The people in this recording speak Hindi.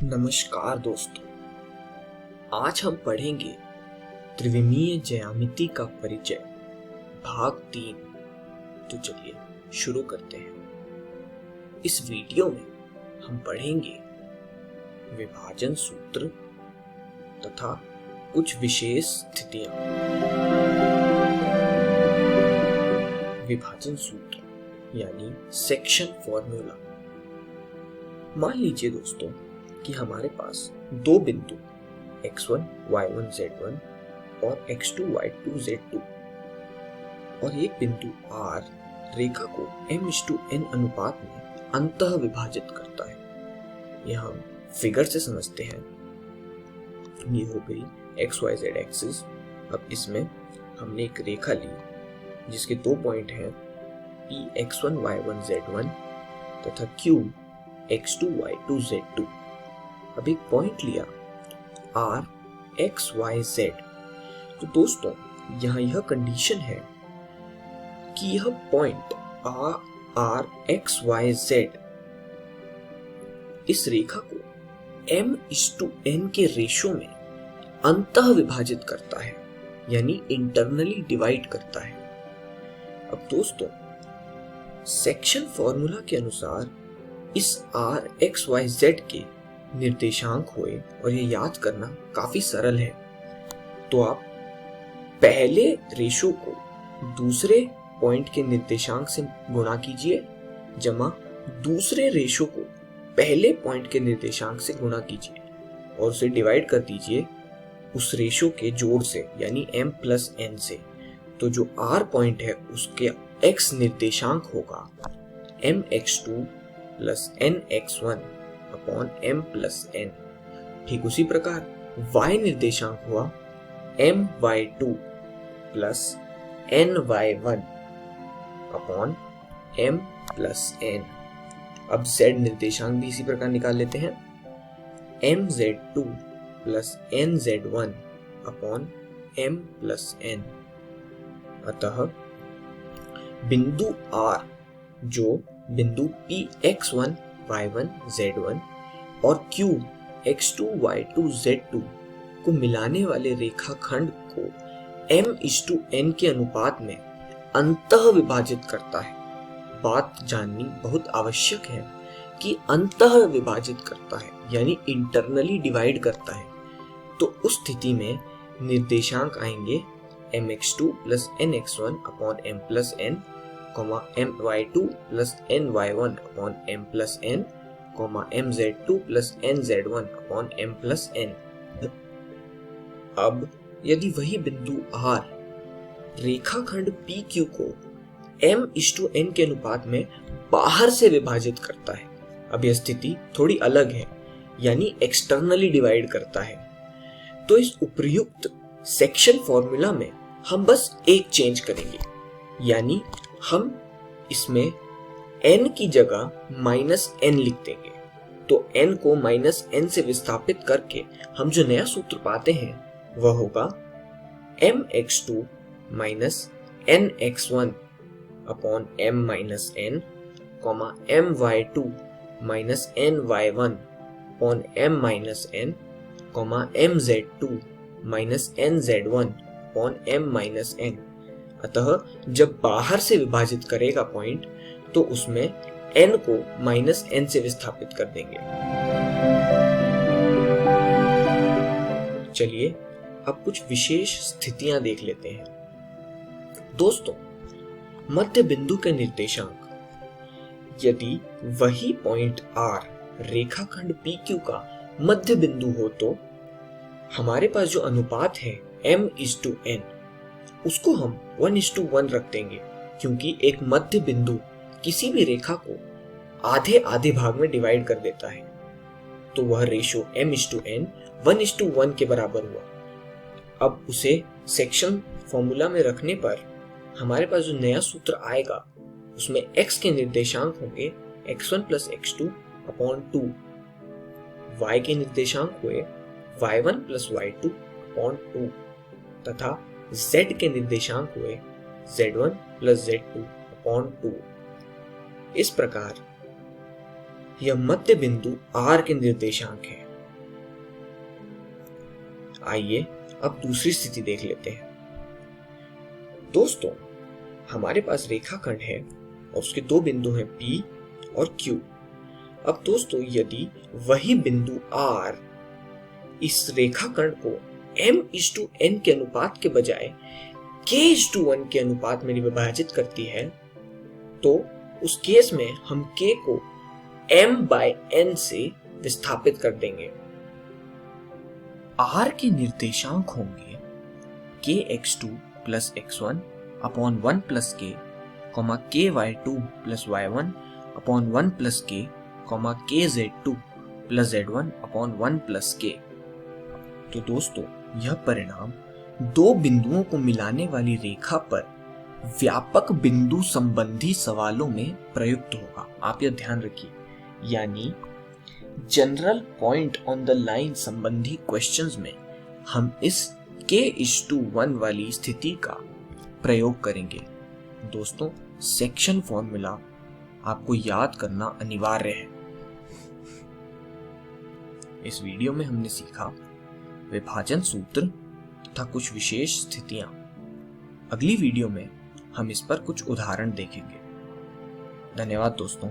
नमस्कार दोस्तों, आज हम पढ़ेंगे त्रिविमीय ज्यामिति का परिचय भाग 3। तो चलिए शुरू करते हैं। इस वीडियो में हम पढ़ेंगे विभाजन सूत्र तथा कुछ विशेष स्थितियां। विभाजन सूत्र यानी सेक्शन फॉर्मूला। मान लीजिए दोस्तों कि हमारे पास दो बिंदु x1 y1 z1 और x2 y2 z2 और एक बिंदु R रेखा को m/n अनुपात में अंतः विभाजित करता है। यह हम फिगर से समझते हैं। ये हो गई xyz एक्सिस। अब इसमें हमने एक रेखा ली जिसके दो पॉइंट हैं P x1 y1 z1 तथा Q x2 y2 z2। अब एक पॉइंट लिया R x y z। तो दोस्तों यहाँ यह कंडीशन है कि यह point R x y z इस रेखा को m/n के रेशो में अंतः विभाजित करता है, यानी इंटरनली डिवाइड करता है। अब दोस्तों सेक्शन फॉर्मूला के अनुसार इस R x y z के निर्देशांक हुए और ये याद करना काफी सरल है। तो आप पहले रेशो को दूसरे पॉइंट के निर्देशांक से गुणा कीजिए जमा दूसरे रेशो को पहले पॉइंट के निर्देशांक से गुणा कीजिए और उसे डिवाइड कर दीजिए उस रेशो के जोड़ से, यानी m+n से। तो जो R पॉइंट है उसके x निर्देशांक होगा mx2 + nx1 अपॉन m+n। ठीक उसी प्रकार y निर्देशांक हुआ my2 + ny1 अपॉन m+n। अब z निर्देशांक भी इसी प्रकार निकाल लेते हैं, mz2 + nz1 अपॉन m+n। अतः बिंदु R जो बिंदु P x1 y1 z1 और Q x2 y2 z2 को मिलाने वाले रेखाखंड को m/n के अनुपात में अंतः विभाजित करता है। बात जाननी बहुत आवश्यक है कि अंतः विभाजित करता है यानी इंटरनली डिवाइड करता है। तो उस स्थिति में निर्देशांक आएंगे mx2 + nx1 upon m+n, my2 + ny1 upon m+n, mz2 + nz1 upon m+n। अब यदि वही बिंदु R रेखाखंड PQ को m/n के अनुपात में बाहर से विभाजित करता है, अब यह स्थिति थोड़ी अलग है, यानी एक्सटर्नली डिवाइड करता है। तो इस उपर्युक्त सेक्शन फॉर्मूला में हम बस एक चेंज करेंगे, यानी हम इसमें n की जगह -n लिख देंगे। तो n को -n से विस्थापित करके हम जो नया सूत्र पाते हैं वह होगा mx2 - nx1 upon m-n, my2 - ny1 upon m-n, mz2 - nz1 upon m-n। अतः जब बाहर से विभाजित करेगा पॉइंट तो उसमें n को -n से विस्थापित कर देंगे। चलिए अब कुछ विशेष स्थितियां देख लेते हैं। दोस्तों मध्य बिंदु के निर्देशांक, यदि वही पॉइंट R रेखाखंड PQ का मध्य बिंदु हो तो हमारे पास जो अनुपात है m/n उसको हम 1:1 रख देंगे, क्योंकि एक मध्य बिंदु किसी भी रेखा को आधे आधे भाग में डिवाइड कर देता है। तो वह रेशो m/n 1:1 के बराबर हुआ। अब उसे सेक्शन फॉर्मूला में रखने पर हमारे पास जो नया सूत्र आएगा उसमें x के निर्देशांक होंगे x1 + x2 अपॉन 2, y के निर्देशांक हुए y1 + y2 अपॉन 2 तथा z के निर्देशांक हुए z1 + z2 अपॉन 2। इस प्रकार यह मध्य बिंदु R के निर्देशांक है आइए अब दूसरी स्थिति देख लेते हैं। दोस्तों, हमारे पास रेखाखंड है और उसके दो बिंदु हैं P और Q। अब दोस्तों, यदि वही बिंदु R इस रेखाखंड को m/n के अनुपात के बजाय k/1 के अनुपात में विभाजित करती है, तो उस केस में हम k को m/n से विस्थापित कर देंगे। R के निर्देशांक होंगे kx2 plus x1 upon 1 plus k, ky2 plus y1 upon 1 plus k, kz2 plus z1 upon 1 plus k। तो दोस्तों, यह परिणाम दो बिंदुओं को मिलाने वाली रेखा पर व्यापक बिंदु संबंधी सवालों में प्रयुक्त होगा। आप यह ध्यान रखिए, यानी general point on the line संबंधी क्वेश्चंस में हम इस k/1 वाली स्थिति का प्रयोग करेंगे। दोस्तों, सेक्शन फॉर्मूला आपको याद करना अनिवार्य है। इस वीडियो में हमने सीखा विभाजन सूत्र तथा कुछ विशेष स्थितियां। अगली वीडियो में हम इस पर कुछ उदाहरण देखेंगे। धन्यवाद दोस्तों।